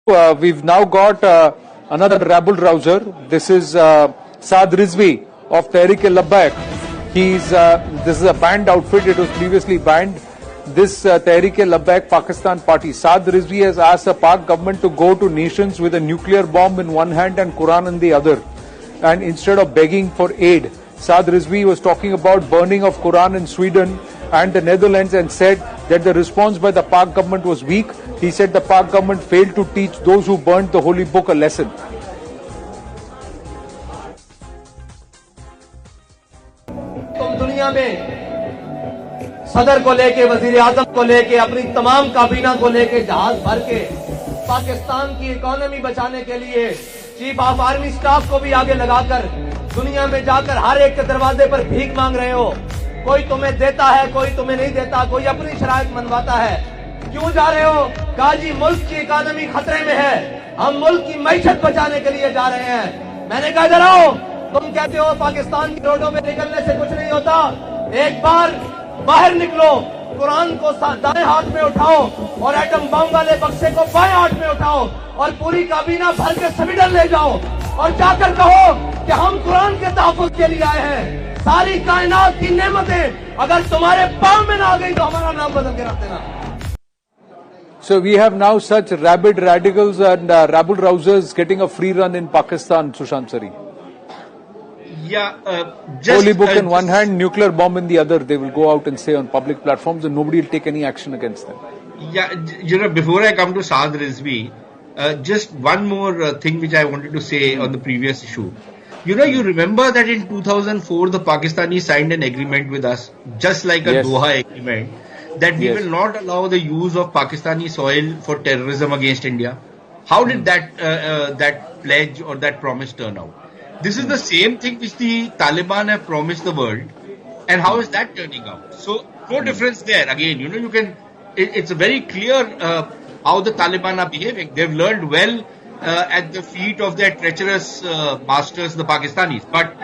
We've now got another rabble-rouser. This is Saad Rizvi of labbaik. This is a banned outfit. It was previously banned. This labbaik Pakistan party, Saad Rizvi, has asked the Pak government to go to nations with a nuclear bomb in one hand and Quran in the other. And instead of begging for aid, Saad Rizvi was talking about burning of Quran in Sweden and the Netherlands and said that the response by the Pak government was weak. He said the Pak government failed to teach those who burnt the holy book a lesson. तुम दुनिया में सदर को लेके, वजीर आजम को लेके, अपनी तमाम काबीना को लेके जहाज भर के पाकिस्तान की इकोनॉमी बचाने के लिए चीफ ऑफ आर्मी स्टाफ को भी आगे लगाकर दुनिया में जाकर हर एक के दरवाजे पर भीख मांग रहे हो। कोई तुम्हें देता है, कोई तुम्हें नहीं देता, कोई अपनी शराइत मनवाता है। क्यों जा रहे हो? कहा जी मुल्क की इकोनॉमी खतरे में है, हम मुल्क की मैशत बचाने के लिए जा रहे हैं। मैंने कहा इधर आओ, तुम कहते हो पाकिस्तान की रोडों में निकलने से कुछ नहीं होता। एक बार बाहर निकलो, कुरान को दाएं हाथ में उठाओ और एटम बम वाले बक्से को बाएं हाथ में उठाओ और पूरी काबीना भर के स्वीडन ले जाओ और जाकर कहो कि हम कुरान के तहफ़्फ़ुज़ के लिए आए हैं। सारी कायनात की नेमतें अगर तुम्हारे पांव में ना आ गई तो हमारा नाम बदल के रख देना। So we have now such rabid radicals and rabble-rousers getting a free run in Pakistan, Sushant Sari. Yeah, holy book in one hand, nuclear bomb in the other. They will go out and say on public platforms, and nobody will take any action against them. Yeah, before I come to Saad Rizvi, just one more thing which I wanted to say on the previous issue. You remember that in 2004 the Pakistanis signed an agreement with us, just like a Doha agreement, that we will not allow the use of Pakistani soil for terrorism against India. How did that pledge or that promise turn out? This is the same thing which the Taliban have promised the world, and how is that turning out? So no difference there. Again, you can. It's very clear how the Taliban are behaving. They've learned well at the feet of their treacherous masters, the Pakistanis. But